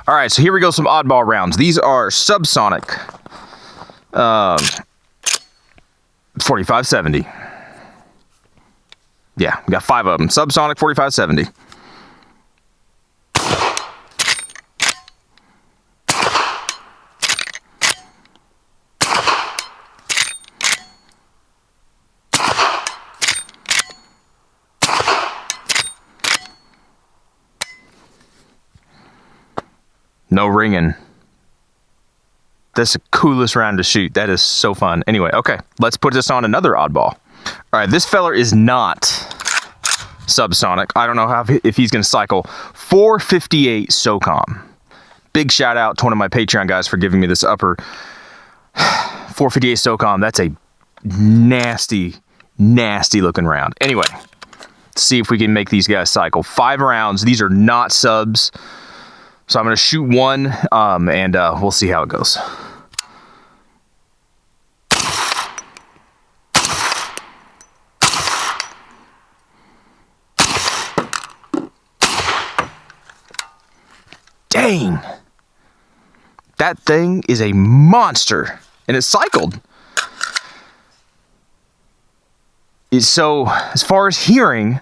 All right, so here we go, some oddball rounds. These are subsonic 4570. Yeah, we got 5 of them. Subsonic 4570. No ringing. That's the coolest round to shoot. That is so fun. Anyway, okay, let's put this on another oddball. All right, this feller is not subsonic. I don't know if he's going to cycle. 458 SOCOM. Big shout out to one of my Patreon guys for giving me this upper. 458 SOCOM. That's a nasty, nasty looking round. Anyway, let's see if we can make these guys cycle. 5 rounds. These are not subs. So I'm going to shoot one, and we'll see how it goes. Dang! That thing is a monster, and it cycled. So, as far as hearing,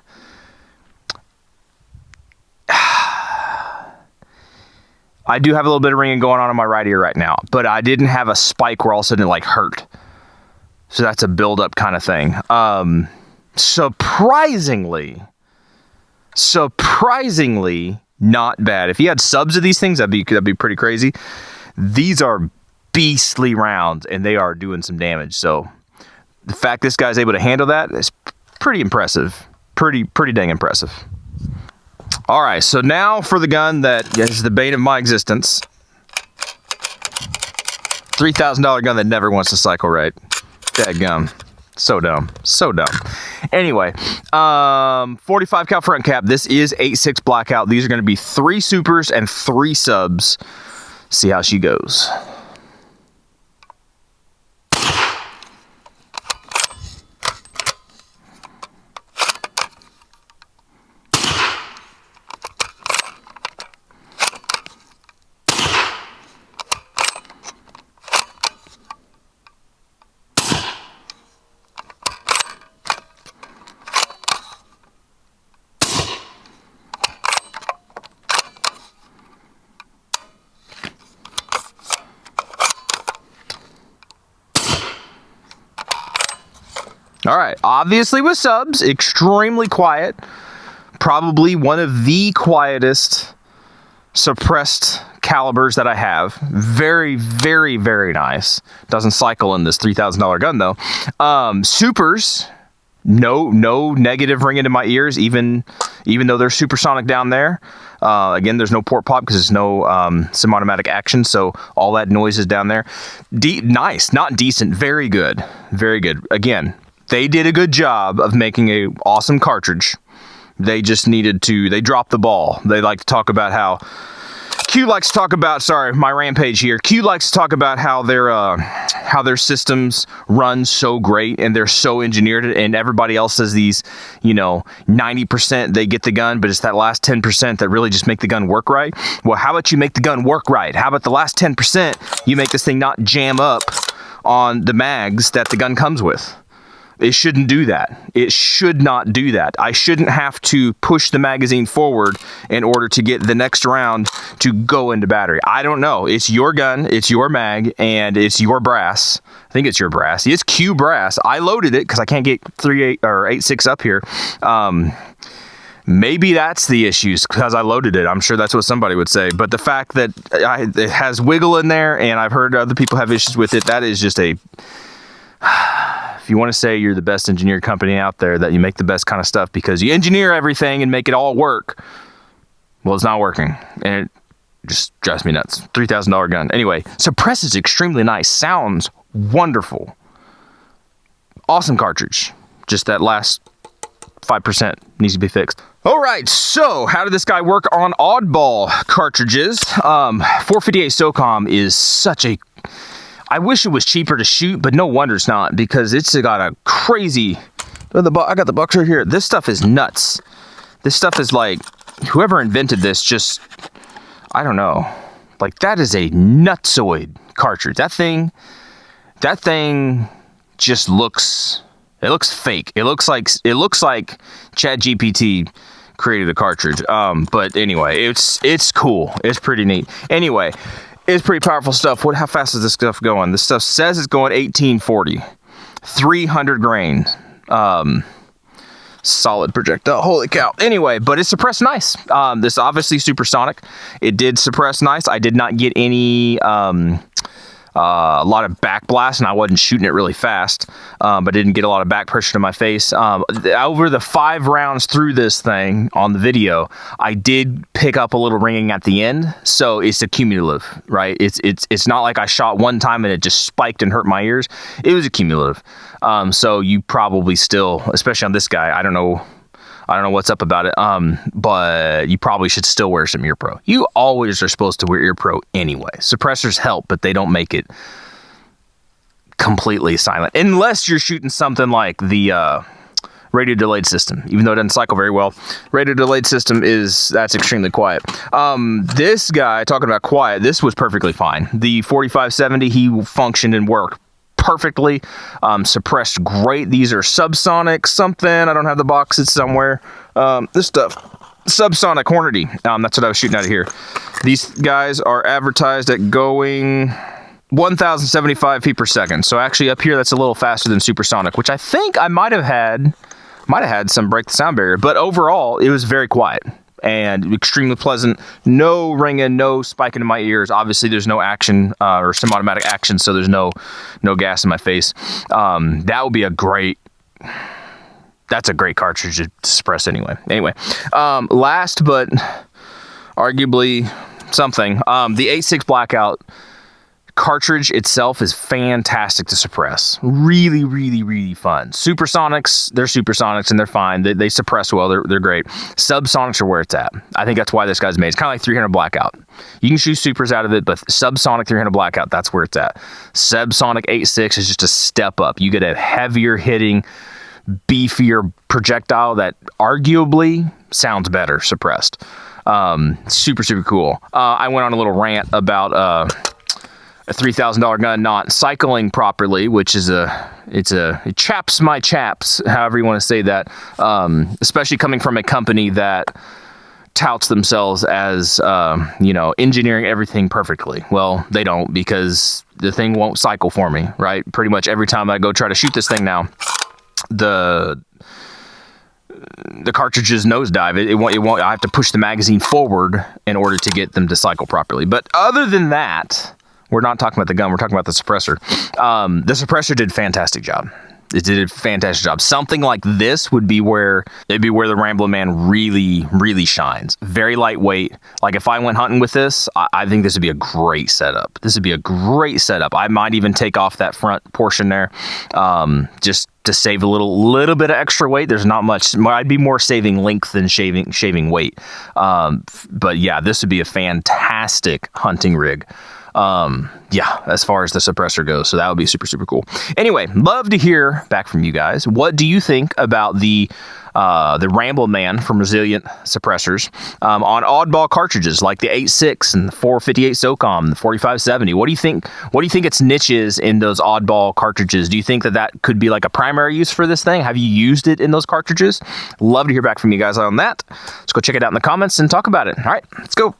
I do have a little bit of ringing going on in my right ear right now, but I didn't have a spike where all of a sudden it like hurt. So that's a build-up kind of thing. Surprisingly not bad. If you had subs of these things, that'd be pretty crazy. These are beastly rounds, and they are doing some damage. So the fact this guy's able to handle that is pretty impressive. Pretty dang impressive. All right, so now for the gun that is the bane of my existence. $3,000 gun that never wants to cycle right. Dadgum. So dumb. So dumb. Anyway, 45 cal front cap. This is 8.6 Blackout. These are going to be 3 supers and 3 subs. See how she goes. All right, obviously with subs, extremely quiet. Probably one of the quietest suppressed calibers that I have. Very, very, very nice. Doesn't cycle in this $3,000 gun though. Supers, no negative ringing in my ears, even though they're supersonic down there. Again, there's no port pop because there's no semi-automatic action, so all that noise is down there. Nice, not decent, very good, very good. Again, they did a good job of making a awesome cartridge. They just needed to, they dropped the ball. They like to talk about how, Q likes to talk about, sorry, my rampage here. Q likes to talk about how their systems run so great and they're so engineered, and everybody else says these, 90% they get the gun, but it's that last 10% that really just make the gun work right. Well, how about you make the gun work right? How about the last 10% you make this thing not jam up on the mags that the gun comes with? It shouldn't do that. It should not do that. I shouldn't have to push the magazine forward in order to get the next round to go into battery. I don't know. It's your gun, it's your mag, and it's your brass. I think it's your brass. It's Q brass. I loaded it because I can't get 3.8 or 8.6 up here. Maybe that's the issues because I loaded it. I'm sure that's what somebody would say. But the fact that it has wiggle in there, and I've heard other people have issues with it, that is just a... If you want to say you're the best engineered company out there, that you make the best kind of stuff because you engineer everything and make it all work, well, it's not working. And it just drives me nuts. $3,000 gun. Anyway, suppresses extremely nice. Sounds wonderful. Awesome cartridge. Just that last 5% needs to be fixed. All right, so how did this guy work on oddball cartridges? 458 SOCOM is such a... I wish it was cheaper to shoot, but no wonder it's not, because it's got a crazy... I got the box right here. This stuff is nuts. This stuff is like... Whoever invented this just... I don't know. Like, that is a nutsoid cartridge. That thing just looks, it looks fake. It looks like ChatGPT created a cartridge. But anyway, it's cool. It's pretty neat. Anyway, it's pretty powerful stuff. How fast is this stuff going? This stuff says it's going 1840, 300 grain. Solid projectile. Holy cow. Anyway, but it suppressed nice. This obviously supersonic. It did suppress nice. I did not get any a lot of backblast, and I wasn't shooting it really fast, but didn't get a lot of back pressure to my face. Over the 5 rounds through this thing on the video, I did pick up a little ringing at the end, so it's a cumulative, right? It's not like I shot one time and it just spiked and hurt my ears. It was a cumulative. So you probably still, especially on this guy, I don't know what's up about it, but you probably should still wear some ear pro. You always are supposed to wear ear pro anyway. Suppressors help, but they don't make it completely silent. Unless you're shooting something like the radio delayed system. Even though it doesn't cycle very well, radio delayed system that's extremely quiet. This guy, talking about quiet, this was perfectly fine. The 4570, he functioned and worked perfectly, suppressed great. These are subsonic something. I don't have the box. It's somewhere. This stuff, subsonic Hornady. That's what I was shooting out of here. These guys are advertised at going 1,075 feet per second. So actually up here, that's a little faster than supersonic, which I think I might have had some break the sound barrier. But overall, it was very quiet and extremely pleasant. No ringing, no spiking in my ears. Obviously, there's no action or some automatic action, so there's no gas in my face. That would be that's a great cartridge to suppress anyway. Anyway, last but arguably something, the 8.6 Blackout cartridge itself is fantastic to suppress. Really, really, really fun. Supersonics, they're supersonics and they're fine. They suppress well. They're great. Subsonics are where it's at. I think that's why this guy's made. It's kind of like 300 Blackout. You can shoot supers out of it, but subsonic 300 Blackout, that's where it's at. Subsonic 8.6 is just a step up. You get a heavier hitting, beefier projectile that arguably sounds better suppressed. Super, super cool. I went on a little rant about a $3,000 gun not cycling properly, which is it chaps my chaps, however you want to say that, especially coming from a company that touts themselves as engineering everything perfectly. Well, they don't, because the thing won't cycle for me, right? Pretty much every time I go try to shoot this thing now, the cartridges nosedive. It won't. I have to push the magazine forward in order to get them to cycle properly. But other than that, we're not talking about the gun. We're talking about the suppressor. The suppressor did a fantastic job. It did a fantastic job. Something like this would be where the Rambling Man really, really shines. Very lightweight. Like if I went hunting with this, I think this would be a great setup. This would be a great setup. I might even take off that front portion there, just to save a little bit of extra weight. There's not much. I'd be more saving length than shaving weight. But yeah, this would be a fantastic hunting rig. As far as the suppressor goes, so that would be super, super cool. Anyway, love to hear back from you guys. What do you think about the Ramble Man from Resilient Suppressors on oddball cartridges like the 8.6 and the 458 SOCOM, the 4570? What do you think? What do you think its niche is in those oddball cartridges? Do you think that could be like a primary use for this thing? Have you used it in those cartridges? Love to hear back from you guys on that. Let's go check it out in the comments and talk about it. All right, let's go.